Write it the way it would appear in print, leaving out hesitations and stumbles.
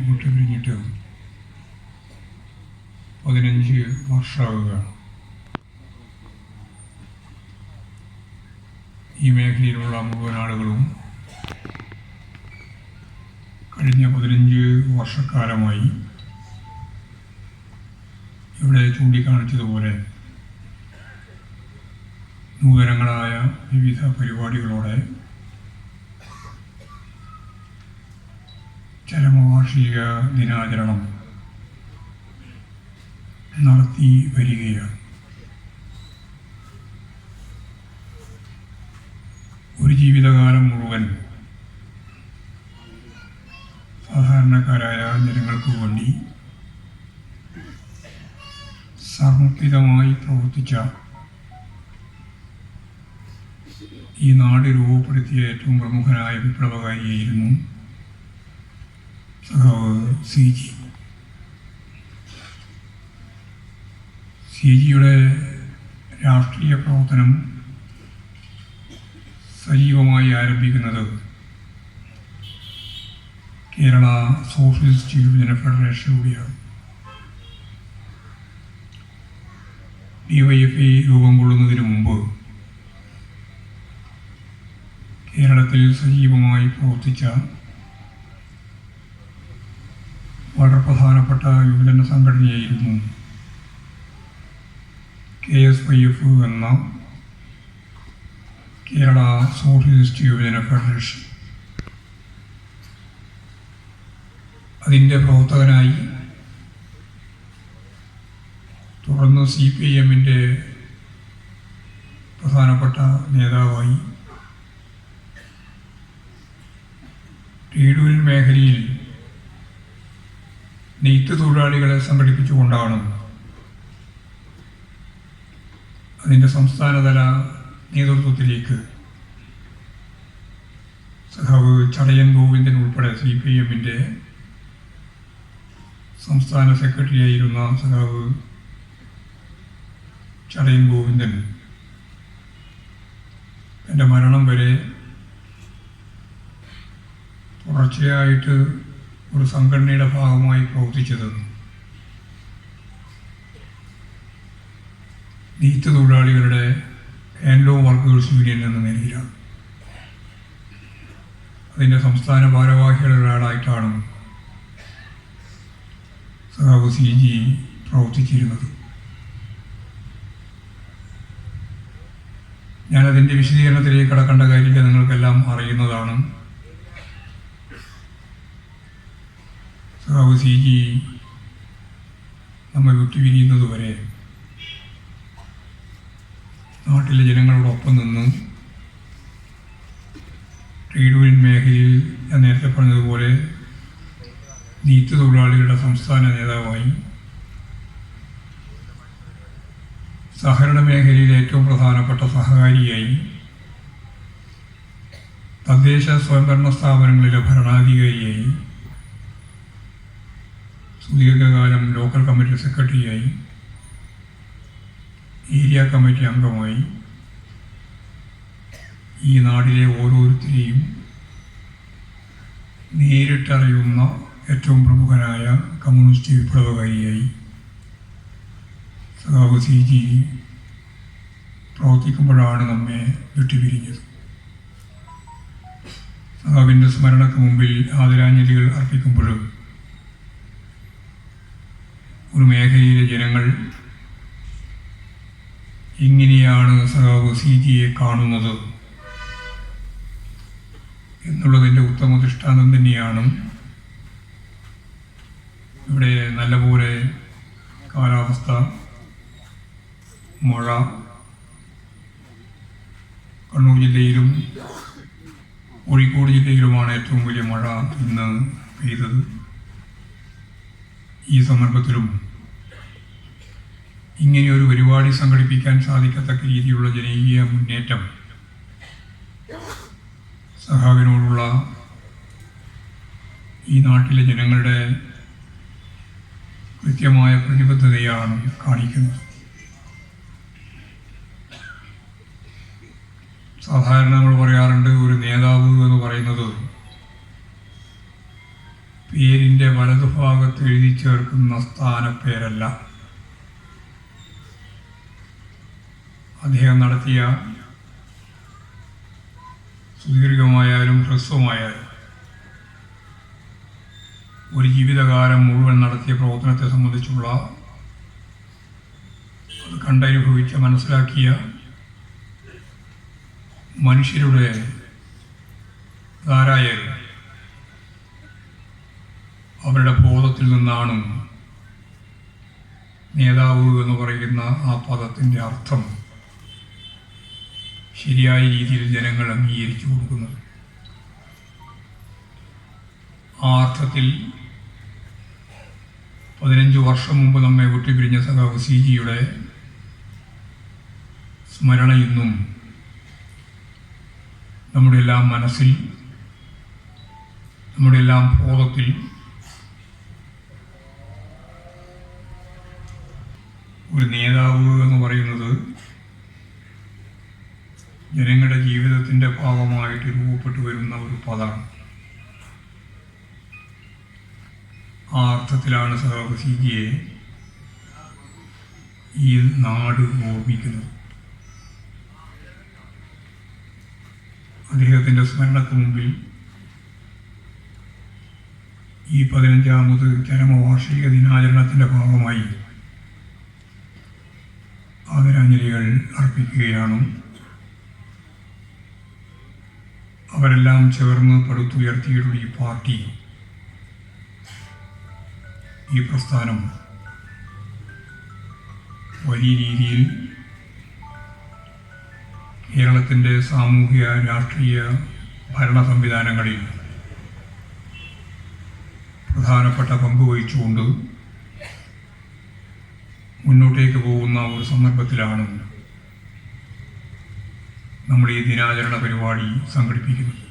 വിട്ടുപിരിഞ്ഞിട്ട് 15 വർഷമാവുകയാണ്. ഈ മേഖലയിലുള്ള മുഴുവൻ ആളുകളും കഴിഞ്ഞ 15 വർഷക്കാലമായി ഇവിടെ ചൂണ്ടിക്കാണിച്ചതുപോലെ നൂതനങ്ങളായ വിവിധ പരിപാടികളോടെ ചരമവാർഷിക ദിനാചരണം നടത്തി വരികയാണ്. ഒരു ജീവിതകാലം മുഴുവൻ സാധാരണക്കാരായ ജനങ്ങൾക്ക് വേണ്ടി സമർപ്പിതമായി പ്രവർത്തിച്ച ഈ നാട് രൂപപ്പെടുത്തിയ ഏറ്റവും പ്രമുഖനായ വിപ്ലവകാരിയായിരുന്നു സഖാവ് സി.ജി. സി.ജിയുടെ രാഷ്ട്രീയ പ്രവർത്തനം സജീവമായി ആരംഭിക്കുന്നത് കേരള സോഷ്യലിസ്റ്റ് യുവജന ഫെഡറേഷനിലൂടെയാണ്. DYFI രൂപം കൊള്ളുന്നതിന് മുമ്പ് കേരളത്തിൽ സജീവമായി പ്രവർത്തിച്ച വളരെ പ്രധാനപ്പെട്ട യുവജന സംഘടനയായിരുന്നു KSYF എന്ന കേരള സോഷ്യലിസ്റ്റ് യുവജന ഫെഡറേഷൻ. അതിൻ്റെ പ്രവർത്തകനായി തുടർന്ന് CPIMൻ്റെ പ്രധാനപ്പെട്ട നേതാവായി ട്രേഡ് യൂണിയൻ മേഖലയിൽ നെയ്ത്ത് തൊഴിലാളികളെ സംഘടിപ്പിച്ചുകൊണ്ടാണ് അതിൻ്റെ സംസ്ഥാനതല നേതൃത്വത്തിലേക്ക് സഖാവ് ചടയൻ ഗോവിന്ദൻ ഉൾപ്പെടെ CPIMൻ്റെ സംസ്ഥാന സെക്രട്ടറിയായിരുന്ന സഖാവ് ചടയൻ ഗോവിന്ദൻ എൻ്റെ മരണം വരെ തുടർച്ചയായിട്ട് ഒരു സംഘടനയുടെ ഭാഗമായി പ്രവർത്തിച്ചത് നെയ്ത്ത് തൊഴിലാളികളുടെ ഹാൻഡ്ലൂം വർക്കേഴ്സ് യൂണിയൻ എന്ന നിലയിലാണ്. അതിൻ്റെ സംസ്ഥാന ഭാരവാഹികളുടെ ഒരാളായിട്ടാണ് സഖാവ് സി.ജി. പ്രവർത്തിച്ചിരുന്നത്. ഞാനതിൻ്റെ വിശദീകരണത്തിലേക്ക് കടക്കേണ്ട കാര്യമില്ല, നിങ്ങൾക്കെല്ലാം അറിയുന്നതാണ്. സഖാവ് സി.ജി. നമ്മെ വിട്ടുപിരിയുന്നതുവരെ നാട്ടിലെ ജനങ്ങളോടൊപ്പം നിന്ന് ട്രേഡ് യൂണിയൻ മേഖലയിൽ ഞാൻ നേരത്തെ പറഞ്ഞതുപോലെ നെയ്ത്ത് തൊഴിലാളികളുടെ സംസ്ഥാന നേതാവായി, സഹകരണ മേഖലയിലെ ഏറ്റവും പ്രധാനപ്പെട്ട സഹകാരിയായി, തദ്ദേശ സ്വയംഭരണ സ്ഥാപനങ്ങളിലെ ഭരണാധികാരിയായി, സുദീർഘകാലം ലോക്കൽ കമ്മിറ്റി സെക്രട്ടറിയായി, ഏരിയ കമ്മിറ്റി അംഗമായി ഈ നാടിലെ ഓരോരുത്തരെയും നേരിട്ടറിയുന്ന ഏറ്റവും പ്രമുഖനായ കമ്മ്യൂണിസ്റ്റ് വിപ്ലവകാരിയായി സഖാവ് സി.ജി. പ്രവർത്തിക്കുമ്പോഴാണ് നമ്മെ വിട്ടുപിരിഞ്ഞത്. സഖാവിൻ്റെ സ്മരണയ്ക്ക് മുമ്പിൽ ആദരാഞ്ജലികൾ അർപ്പിക്കുമ്പോഴും ഒരു മേഖലയിലെ ജനങ്ങൾ എങ്ങനെയാണ് സഖാവ് സി.ജിയെ കാണുന്നത് എന്നുള്ളതിൻ്റെ ഉത്തമ ദൃഷ്ടാന്തം തന്നെയാണ് ഇവിടെ നല്ലപോലെ കാലാവസ്ഥ, മഴ, കണ്ണൂർ ജില്ലയിലും കോഴിക്കോട് ജില്ലയിലുമാണ് ഏറ്റവും വലിയ മഴ ഇന്ന് പെയ്തത്. ഈ സന്ദർഭത്തിലും ഇങ്ങനെയൊരു പരിപാടി സംഘടിപ്പിക്കാൻ സാധിക്കത്തക്ക രീതിയിലുള്ള ജനകീയ മുന്നേറ്റം സഖാവിനോടുള്ള ഈ നാട്ടിലെ ജനങ്ങളുടെ കൃത്യമായ പ്രതിബദ്ധതയാണ് കാണിക്കുന്നത്. സാധാരണ നമ്മൾ പറയാറുണ്ട്, ഒരു നേതാവ് എന്ന് പറയുന്നത് പേരിൻ്റെ വലതുഭാഗത്ത് എഴുതി ചേർക്കുന്ന സ്ഥാനപ്പേരല്ല. അദ്ദേഹം നടത്തിയ സുദീർഘമായാലും ഹ്രസ്വമായാലും ഒരു ജീവിതകാലം മുഴുവൻ നടത്തിയ പ്രവർത്തനത്തെ സംബന്ധിച്ചുള്ള അത് കണ്ടനുഭവിച്ച മനസ്സിലാക്കിയ മനുഷ്യരുടെ ധാരായാലും അവരുടെ ബോധത്തിൽ നിന്നാണ് നേതാവ് എന്ന് പറയുന്ന ആ പദത്തിൻ്റെ അർത്ഥം ശരിയായ രീതിയിൽ ജനങ്ങൾ അംഗീകരിച്ചു കൊടുക്കുന്നത്. ആ അർത്ഥത്തിൽ 15 വർഷം മുമ്പ് നമ്മെ വിട്ടുപിരിഞ്ഞ സഖാവ് CG-യുടെ സ്മരണ ഇന്നും നമ്മുടെ എല്ലാം മനസ്സിൽ, നമ്മുടെ എല്ലാം ബോധത്തിൽ ഒരു നേതാവ് എന്ന് പറയുന്നത് ജനങ്ങളുടെ ജീവിതത്തിൻ്റെ ഭാഗമായിട്ട് രൂപപ്പെട്ടു വരുന്ന ഒരു പദമാണ്. ആ അർത്ഥത്തിലാണ് സഖാവ് CG-യെ ഈ നാട് ഓർമ്മിക്കുന്നത്. അദ്ദേഹത്തിൻ്റെ സ്മരണക്ക് മുമ്പിൽ ഈ 15ാമത് ചരമവാർഷിക ദിനാചരണത്തിൻ്റെ ഭാഗമായി ആദരാഞ്ജലികൾ അർപ്പിക്കുകയാണ്. അവരെല്ലാം ചേർന്ന് പടുത്തുയർത്തിയിട്ടുള്ള ഈ പാർട്ടി, ഈ പ്രസ്ഥാനം വലിയ രീതിയിൽ കേരളത്തിൻ്റെ സാമൂഹിക രാഷ്ട്രീയ ഭരണ സംവിധാനങ്ങളിൽ പ്രധാനപ്പെട്ട പങ്ക് വഹിച്ചുകൊണ്ട് മുന്നോട്ടേക്ക് പോകുന്ന ഒരു സന്ദർഭത്തിലാണ് നമ്മൾ ഈ ദിനാചരണ പരിപാടി സംഘടിപ്പിക്കുന്നത്.